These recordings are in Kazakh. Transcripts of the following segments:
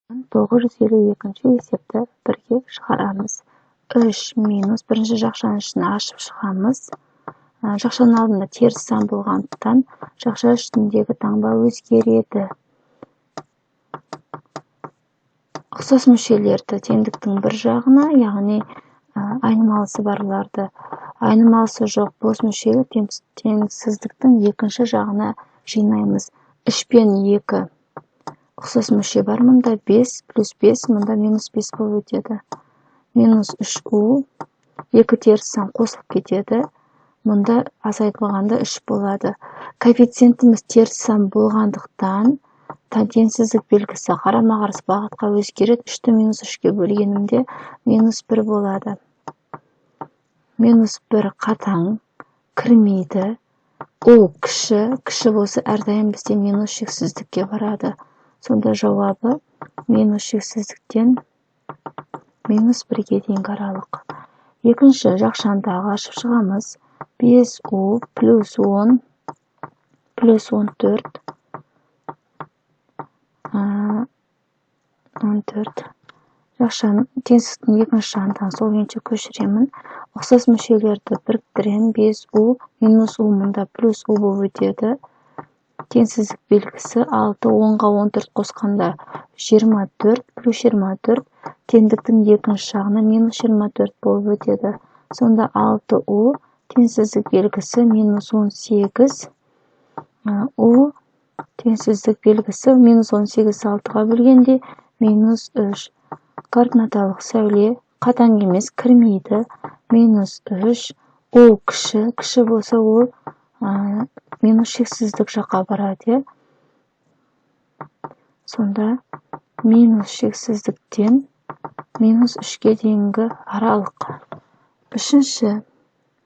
952 есепті бірге шығарамыз. 3 минус бірінші жақшаның ішін ашып шығамыз. Жақшаның алдында теріс сан болғандықтан жақша үстіндегі таңба өзгереді. Ұқсас мүшелерді теңдіктің бір жағына, яғни айнымалысы барларды айнымалысы жоқ бос мүшел теңсіздіктің екінші жағына жинаймыз. 3 пен 2 ұқсас мүше бар, мұнда 5 плюс 5, мұнда минус 5 болып өтеді. Минус 3u, 2 теріс сан қосылып кетеді, мұнда азайтылғанда 3 болады. Коэффициентіміз теріс сан болғандықтан теңсіздік белгісі қарама-қарсы бағытқа өзгереді. 3-ті минус 3-ке бөлгенімде минус 1 болады. Минус 1 қатаң, кірмейді. Ол кіші болса әрдайым бізде минус шексіздікке барады. Сонда жауабы минус шексіздіктен минус 1-ге дейінгі аралық. Екінші жақшандағы ашып шығамыз. 5u плюс 10 плюс 14 жақшаның теңсіздіктің екінші жағынан сол күйінше көшіремін. Ұқсас мүшелерді біріктірем. 5u минус u, мұнда плюс u болып өтеді. Теңсіздік белгісі 6, 10-ға 14 қосқанда 24 плюс 24, теңдіктің екінші жағына минус 24 болып өтеді. Сонда 6u теңсіздік белгісі минус 18, u теңсіздік белгісі минус 18 6-ға бөлгенде минус 3. Координаталық сәуле қатаң емес, кірмейді. Минус 3, ол кіші болса ол минус шексіздік жаққа барады. Сонда минус шексіздіктен минус 3-ге дейінгі аралық. Үшінші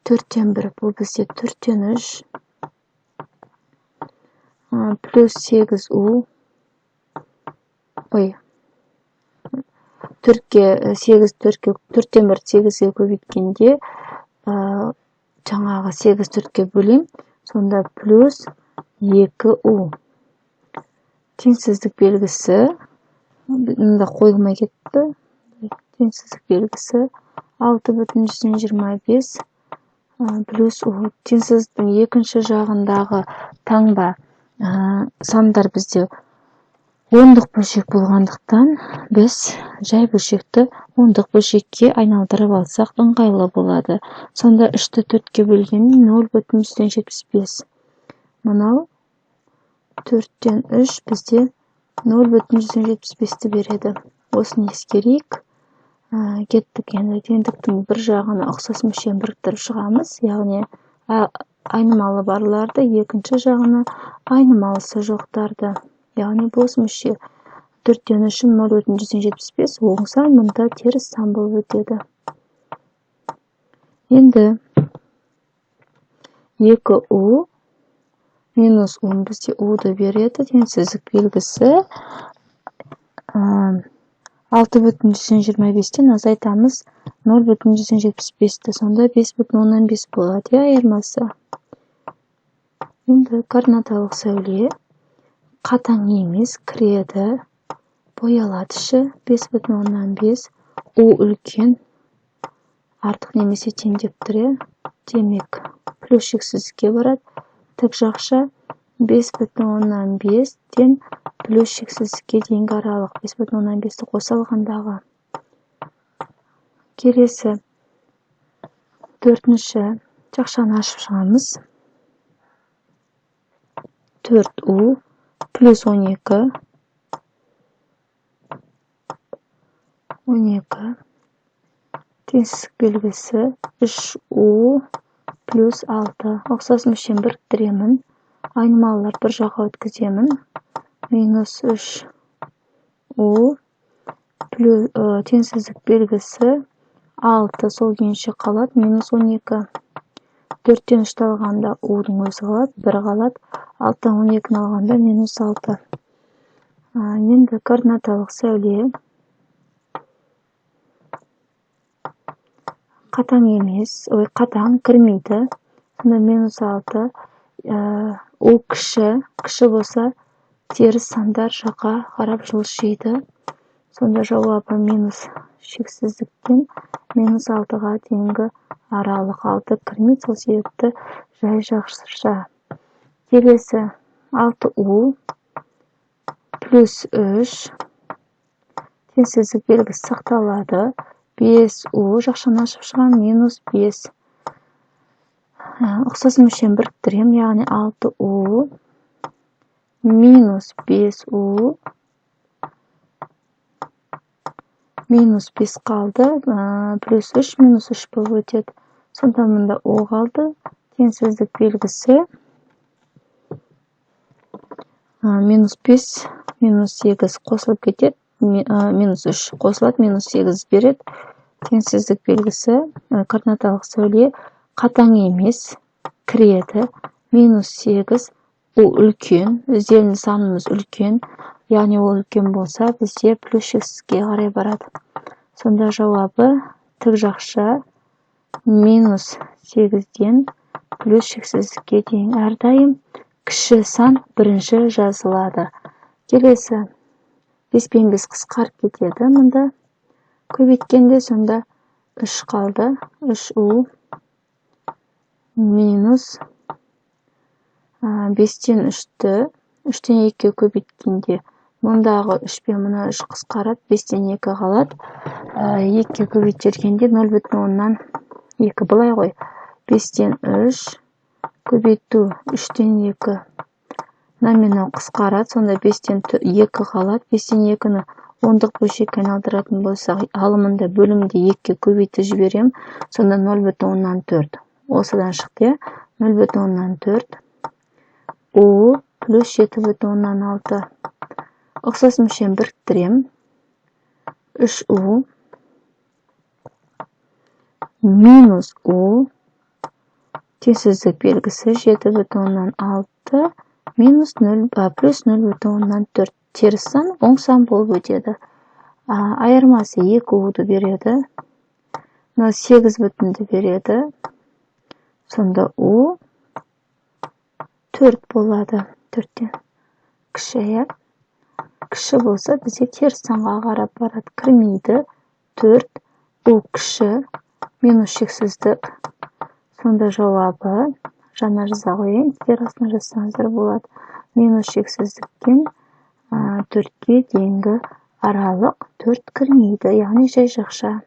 4-тен 1, бұл бізде 4-тен 3 плюс 8u, 4-тен 1 8-ге көбейткенде жаңағы 8 4-ке бөлем, сонда плюс 2u. Теңсіздік белгісі, мұнда қойылмай кетті. Теңсіздік белгісі 6,125 плюс u. Теңсіздіктің екінші жағындағы таңба сандар бізде ондық бөлшек болғандықтан, біз жай бөлшекті ондық бөлшекке айналдырып алсақ ыңғайлы болады. Сонда 3-ті 4-ке бөлгенде 0,175. Мынау 4-тен 3 бізде 0,175-ті береді. Осыны ескерейік. Кеттік, енді теңдіктің бір жағына ұқсас мүшені біріктіріп шығамыз. Яғни айнымалы барларды, екінші жағына айнымалысы жоқтарды. Яғни бос мүше. 4-тен 3 0,175 оңса, мұнда теріс сан болып өтеді. Енді 2u минус 10 бізде u-ды береді. Теңсіздік белгісі 6,125-тен азайтамыз 0,175-ті. Сонда 5,5 болады, айырмасы. Енді координаталық сәуле қатаң емес, кіреді, боялады іші. 5,5, u үлкен, артық немесе тең деп тұр. Демек, плюс шексіздікке барады. Тік жақша 5,5-тен плюс шексіздікке дейінгі аралық. 5,5-ті қоса алғандағы. Келесі 4-ші жақшаны ашып шығамыз. 4u плюс 12 теңсіздік белгісі 3u плюс 6. Ұқсас мүшені біріктіремін. Айнымалылар бір жаққа өткіземін. Минус 3u теңсіздік белгісі 6 сол күйінше қалады. Минус 12. 4-тен 3-ті алғанда u-дың өзі қалады. 1 қалады. 6-тан 12-ні алғанда минус 6. Енді координаталық сәуле қатаң емес, қатаң кірмейді. Сонда минус 6. Ол кіші болса теріс сандар жаққа қарап жылжиды. Сонда жауабы минус шексіздіктен минус 6-ға дейінгі аралық 6 кірмейді, сол себепті жай жақша. Келесі 6u плюс 3 теңсіздік белгісі сақталады. 5u жақшаны ашып шығам, минус 5. Ұқсас мүшені біріктірем, яғни 6u минус 5u минус 5 қалды, плюс 3 минус 3 болып өтеді. Сонда мұнда o қалды. Теңсіздік белгісі минус 5 минус 8 қосылып кетеді. Минус 3 қосылады, минус 8 береді. Теңсіздік белгісі координаталық сәуле қатаң емес, кіреді. Минус 8 ол үлкен, ізделін санымыз үлкен, яғни ол үлкен болса, бізде плюс шексізге қарай барады. Сонда жауабы тік жақша минус 8-ден плюс шексіздікке дейін. Әрдайым кіші сан бірінші жазылады. Келесі 5 пен 5 қысқарып кетеді. Мұнда көбейткенде сонда 3 қалды. 3u минус 5-тен 3-ті 3-тен 2-ге көбейткенде мұндағы 3 пен мұна 3 қысқарады, 5-тен 2 қалады. 2-ге көбейтергенде 0,2 былай ғой. 5-тен 3 көбейту 3-тен 2 номинал қысқарады, сонда 5-тен 2 қалады. 5-тен 2-ні ондық бөлшекке айналдыратын болсақ, алымында бөлімде 2-ге көбейтіп жіберем, сонда 0,4. Осыдан шықты, 0,4 u плюс 7,6. Ұқсас мүшені біріктірем. 3u минус u теңсіздік белгісі 7,6 минус 0 плюс 0,4. Теріс сан оң сан болып өтеді. Айырмасы 2u-ды береді. 8,ді береді. Сонда u 4 болады. 4-тен кіші. Кіші болса, бізде теріс санға қарап барады. Кірмейді. 4 u кіші минус шексіздік. Сонда жауабы жаңа жаза қояйын, терасына жазсаңыздар болады. Минус шексіздіктен 4-ге дейінгі аралық 4 кірмейді, яғни жай жақша.